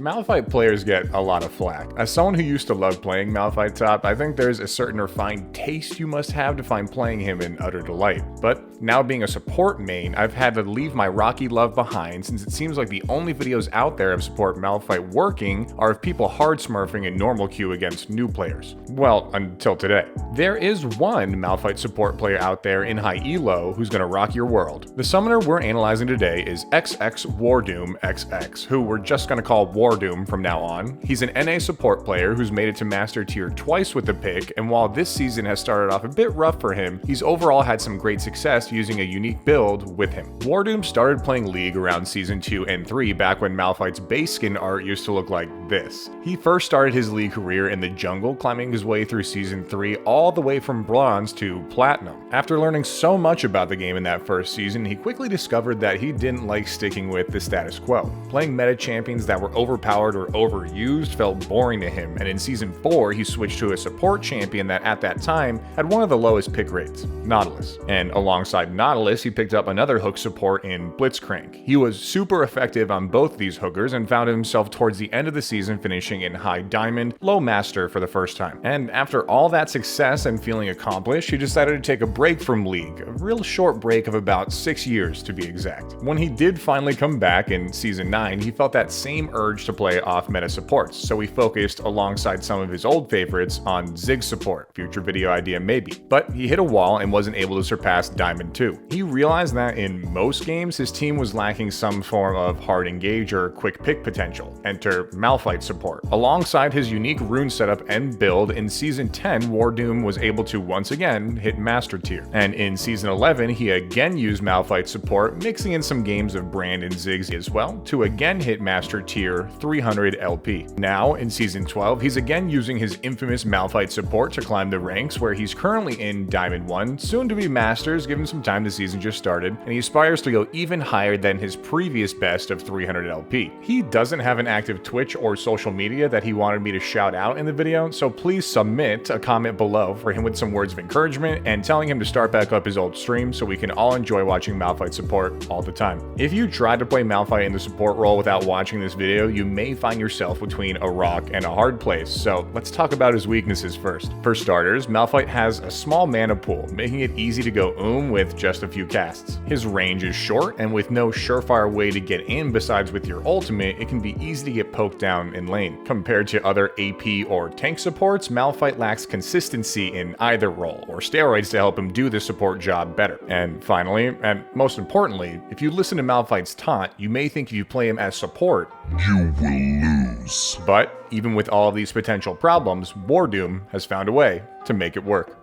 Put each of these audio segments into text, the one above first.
Malphite players get a lot of flack. As someone who used to love playing Malphite top, I think there's a certain refined taste you must have to find playing him in utter delight. But now being a support main, I've had to leave my Rocky love behind since it seems like the only videos out there of support Malphite working are of people hard smurfing in normal queue against new players. Well, until today. There is one Malphite support player out there in high elo who's gonna rock your world. The summoner we're analyzing today is XxWardoomxX, who we're just gonna call Wardoom from now on. He's an NA support player who's made it to Master Tier twice with the pick, and while this season has started off a bit rough for him, he's overall had some great success using a unique build with him. Wardoom started playing League around Season 2 and 3 back when Malphite's base skin art used to look like this. He first started his League career in the jungle, climbing his way through Season 3 all the way from Bronze to Platinum. After learning so much about the game in that first season, he quickly discovered that he didn't like sticking with the status quo. Playing meta champions that were overpowered or overused felt boring to him, and in Season 4 he switched to a support champion that at that time had one of the lowest pick rates, Nautilus. And alongside Nautilus, he picked up another hook support in Blitzcrank. He was super effective on both these hookers and found himself towards the end of the season finishing in high diamond, low master for the first time. And after all that success and feeling accomplished, he decided to take a break from League, a real short break of about 6 years to be exact. When he did finally come back in Season 9, he felt that same urge to play off-meta supports, so he focused alongside some of his old favorites on Zig support, future video idea maybe. But he hit a wall and wasn't able to surpass Diamond 2. He realized that in most games, his team was lacking some form of hard engage or quick pick potential. Enter Malphite support. Alongside his unique rune setup and build, in Season 10, Wardoom was able to once again hit Master Tier. And in Season 11, he again used Malphite support, mixing in some games of Brand and Ziggs as well, to again hit Master Tier 300 LP. Now, in Season 12, he's again using his infamous Malphite support to climb the ranks, where he's currently in Diamond 1, soon to be Masters given some time the season just started, and he aspires to go even higher than his previous best of 300 LP. He doesn't have an active Twitch or social media that he wanted me to shout out in the video, so please submit a comment below for him with some words of encouragement and telling him to start back up his old stream so we can all enjoy watching Malphite support all the time. If you try to play Malphite in the support role without watching this video, you may find yourself between a rock and a hard place, so let's talk about his weaknesses first. For starters, Malphite has a small mana pool, making it easy to go with just a few casts. His range is short, and with no surefire way to get in besides with your ultimate, it can be easy to get poked down in lane. Compared to other AP or tank supports, Malphite lacks consistency in either role, or steroids to help him do the support job better. And finally, and most importantly, if you listen to Malphite's taunt, you may think if you play him as support, you will lose. But even with all of these potential problems, Wardoom has found a way to make it work.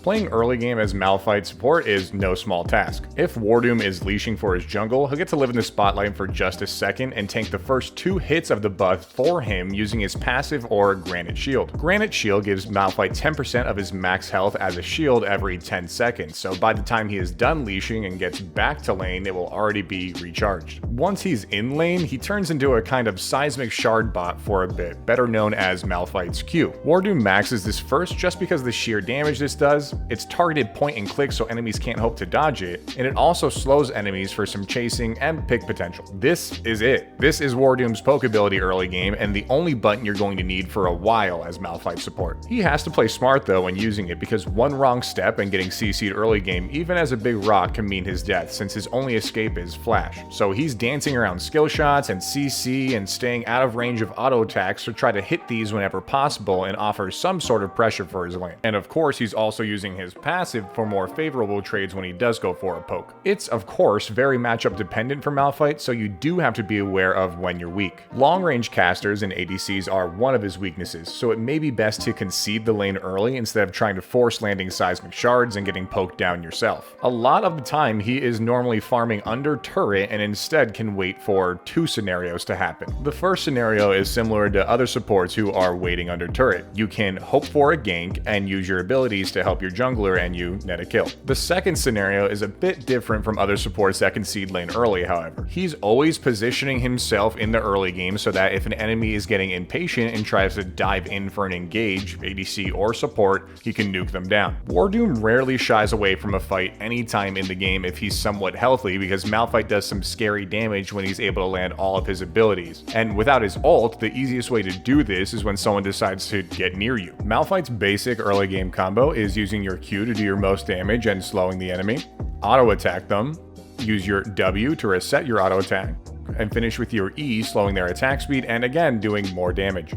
Playing early game as Malphite support is no small task. If Wardoom is leashing for his jungle, he'll get to live in the spotlight for just a second and tank the first 2 hits of the buff for him using his passive or Granite Shield. Granite Shield gives Malphite 10% of his max health as a shield every 10 seconds, so by the time he is done leashing and gets back to lane, it will already be recharged. Once he's in lane, he turns into a kind of seismic shard bot for a bit, better known as Malphite's Q. Wardoom maxes this first just because of the sheer damage this does. It's targeted point and click so enemies can't hope to dodge it, and it also slows enemies for some chasing and pick potential. This is it. This is Wardoom's poke ability early game, and the only button you're going to need for a while as Malphite support. He has to play smart though when using it, because one wrong step and getting CC'd early game, even as a big rock, can mean his death, since his only escape is flash. So he's dancing around skill shots and CC and staying out of range of auto attacks to try to hit these whenever possible and offer some sort of pressure for his lane. And of course, he's also using his passive for more favorable trades when he does go for a poke. It's of course very matchup dependent for Malphite, so you do have to be aware of when you're weak. Long range casters and ADCs are one of his weaknesses, so it may be best to concede the lane early instead of trying to force landing seismic shards and getting poked down yourself. A lot of the time he is normally farming under turret and instead can wait for two scenarios to happen. The first scenario is similar to other supports who are waiting under turret. You can hope for a gank and use your abilities to help your jungler and you net a kill. The second scenario is a bit different from other supports that concede lane early, however. He's always positioning himself in the early game so that if an enemy is getting impatient and tries to dive in for an engage, ADC or support, he can nuke them down. Wardoom rarely shies away from a fight anytime in the game if he's somewhat healthy, because Malphite does some scary damage when he's able to land all of his abilities. And without his ult, the easiest way to do this is when someone decides to get near you. Malphite's basic early game combo is using your Q to do your most damage and slowing the enemy, auto attack them, use your W to reset your auto attack, and finish with your E, slowing their attack speed and again doing more damage.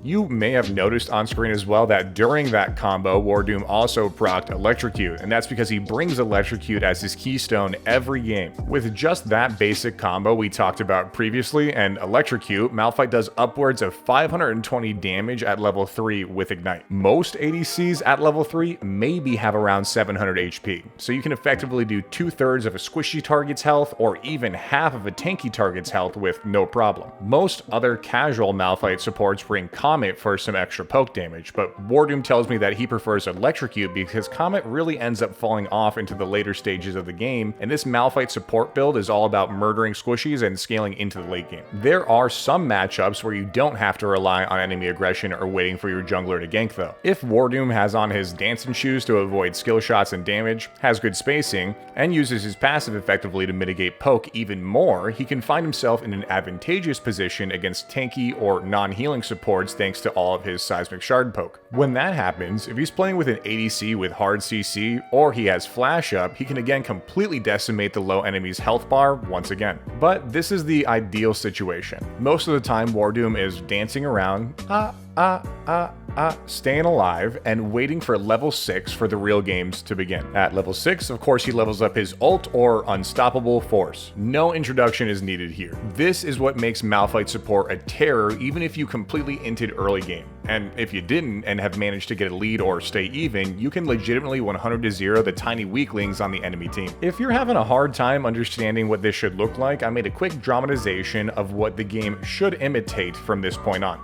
You may have noticed on screen as well that during that combo, Wardoom also procced Electrocute, and that's because he brings Electrocute as his keystone every game. With just that basic combo we talked about previously and Electrocute, Malphite does upwards of 520 damage at level 3 with Ignite. Most ADCs at level 3 maybe have around 700 HP, so you can effectively do 2/3 of a squishy target's health or even half of a tanky target's health with no problem. Most other casual Malphite supports bring Comet for some extra poke damage, but Wardoom tells me that he prefers Electrocute because Comet really ends up falling off into the later stages of the game, and this Malphite support build is all about murdering squishies and scaling into the late game. There are some matchups where you don't have to rely on enemy aggression or waiting for your jungler to gank though. If Wardoom has on his dancing shoes to avoid skill shots and damage, has good spacing, and uses his passive effectively to mitigate poke even more, he can find himself in an advantageous position against tanky or non-healing supports thanks to all of his seismic shard poke. When that happens, if he's playing with an ADC with hard CC or he has flash up, he can again completely decimate the low enemy's health bar once again. But this is the ideal situation. Most of the time Wardoom is dancing around, staying alive and waiting for level 6 for the real games to begin. At level 6, of course, he levels up his ult or unstoppable force. No introduction is needed here. This is what makes Malphite support a terror even if you completely inted early game. And if you didn't and have managed to get a lead or stay even, you can legitimately 100-0 the tiny weaklings on the enemy team. If you're having a hard time understanding what this should look like, I made a quick dramatization of what the game should imitate from this point on.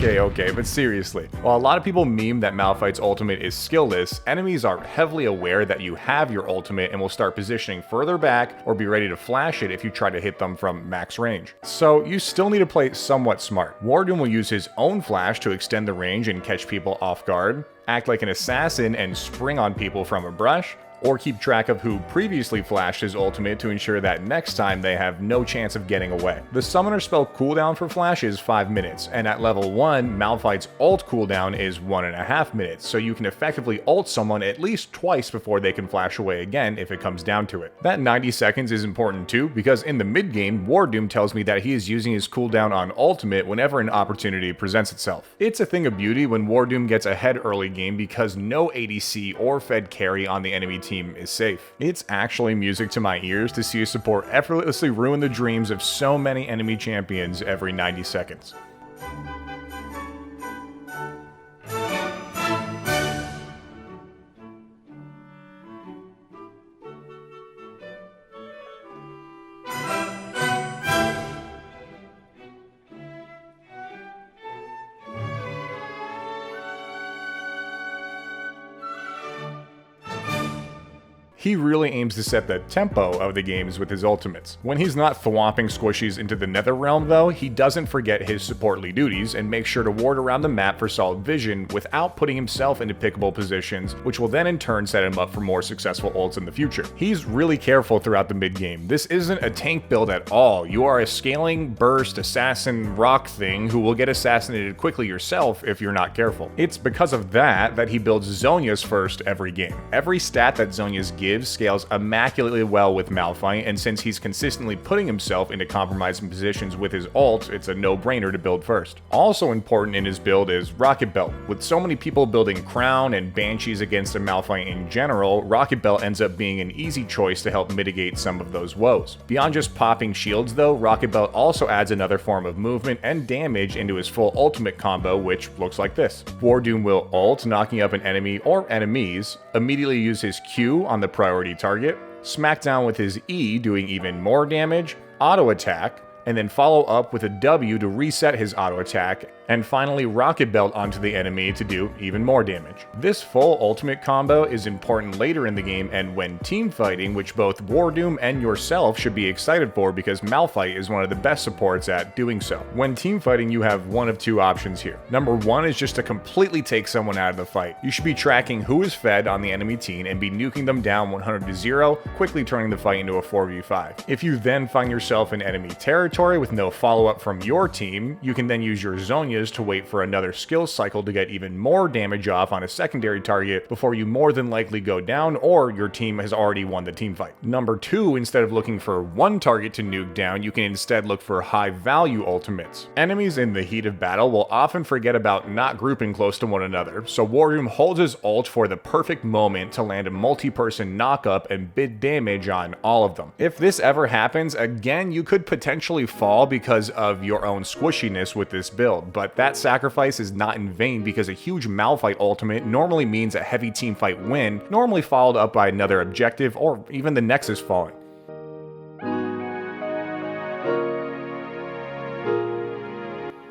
Okay, but seriously, while a lot of people meme that Malphite's ultimate is skillless, enemies are heavily aware that you have your ultimate and will start positioning further back or be ready to flash it if you try to hit them from max range. So you still need to play somewhat smart. Wardoom will use his own flash to extend the range and catch people off guard, act like an assassin and spring on people from a brush, or keep track of who previously flashed his ultimate to ensure that next time they have no chance of getting away. The summoner spell cooldown for flash is 5 minutes, and at level 1, Malphite's ult cooldown is 1.5 minutes, so you can effectively ult someone at least twice before they can flash away again if it comes down to it. That 90 seconds is important too, because in the mid game, Wardoom tells me that he is using his cooldown on ultimate whenever an opportunity presents itself. It's a thing of beauty when Wardoom gets ahead early game because no ADC or fed carry on the enemy team is safe. It's actually music to my ears to see a support effortlessly ruin the dreams of so many enemy champions every 90 seconds. He really aims to set the tempo of the games with his ultimates. When he's not thwomping squishies into the nether realm though, he doesn't forget his supportly duties and makes sure to ward around the map for solid vision without putting himself into pickable positions, which will then in turn set him up for more successful ults in the future. He's really careful throughout the mid game. This isn't a tank build at all. You are a scaling, burst, assassin, rock thing who will get assassinated quickly yourself if you're not careful. It's because of that he builds Zhonya's first every game. Every stat that Zhonya's gives gives scales immaculately well with Malphite, and since he's consistently putting himself into compromising positions with his ult, it's a no-brainer to build first. Also important in his build is Rocket Belt. With so many people building Crown and Banshees against a Malphite in general, Rocket Belt ends up being an easy choice to help mitigate some of those woes. Beyond just popping shields though, Rocket Belt also adds another form of movement and damage into his full ultimate combo, which looks like this. Wardoom will ult, knocking up an enemy or enemies, immediately use his Q on the priority target, smack down with his E doing even more damage, auto attack, and then follow up with a W to reset his auto attack, and finally Rocket Belt onto the enemy to do even more damage. This full ultimate combo is important later in the game and when team fighting, which both Wardoom and yourself should be excited for because Malphite is one of the best supports at doing so. When team fighting, you have one of two options here. Number one is just to completely take someone out of the fight. You should be tracking who is fed on the enemy team and be nuking them down 100-0, quickly turning the fight into a 4v5. If you then find yourself in enemy territory with no follow-up from your team, you can then use your Zhonya's to wait for another skill cycle to get even more damage off on a secondary target before you more than likely go down or your team has already won the team fight. Number two, instead of looking for one target to nuke down, you can instead look for high value ultimates. Enemies in the heat of battle will often forget about not grouping close to one another, so Wardoom holds his ult for the perfect moment to land a multi-person knock-up and bid damage on all of them. If this ever happens, again, you could potentially fall because of your own squishiness with this build, but that sacrifice is not in vain because a huge Malphite ultimate normally means a heavy team fight win, normally followed up by another objective or even the Nexus falling.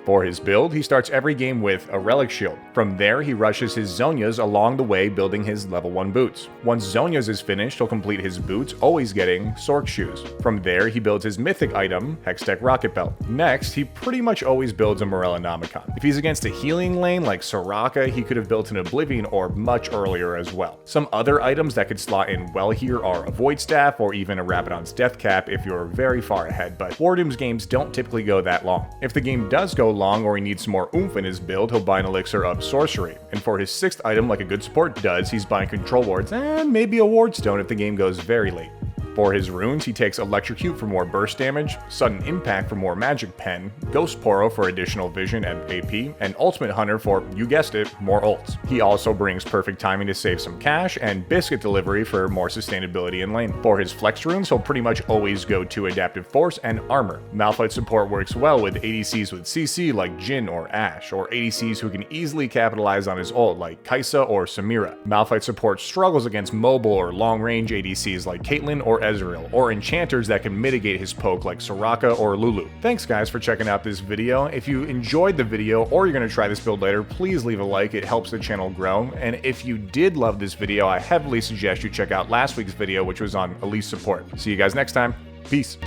For his build, he starts every game with a Relic Shield. From there, he rushes his Zhonya's along the way, building his level 1 boots. Once Zhonya's is finished, he'll complete his boots, always getting Sork Shoes. From there, he builds his mythic item, Hextech Rocket Belt. Next, he pretty much always builds a Morellonomicon. If he's against a healing lane like Soraka, he could have built an Oblivion Orb much earlier as well. Some other items that could slot in well here are a Void Staff or even a Rabadon's Death Cap if you're very far ahead, but Wardoom's games don't typically go that long. If the game does go long or he needs some more oomph in his build, he'll buy an Elixir of Sorcery. And for his 6th item, like a good support does, he's buying Control Wards and maybe a Ward Stone if the game goes very late. For his runes, he takes Electrocute for more burst damage, Sudden Impact for more Magic Pen, Ghost Poro for additional vision and AP, and Ultimate Hunter for, you guessed it, more ults. He also brings Perfect Timing to save some cash, and Biscuit Delivery for more sustainability in lane. For his flex runes, he'll pretty much always go to Adaptive Force and Armor. Malphite Support works well with ADCs with CC like Jhin or Ashe, or ADCs who can easily capitalize on his ult like Kai'Sa or Samira. Malphite Support struggles against mobile or long-range ADCs like Caitlyn or Ezreal, or enchanters that can mitigate his poke like Soraka or Lulu. Thanks guys for checking out this video. If you enjoyed the video or you're going to try this build later, please leave a like, it helps the channel grow. And if you did love this video, I heavily suggest you check out last week's video, which was on Elite Support. See you guys next time. Peace.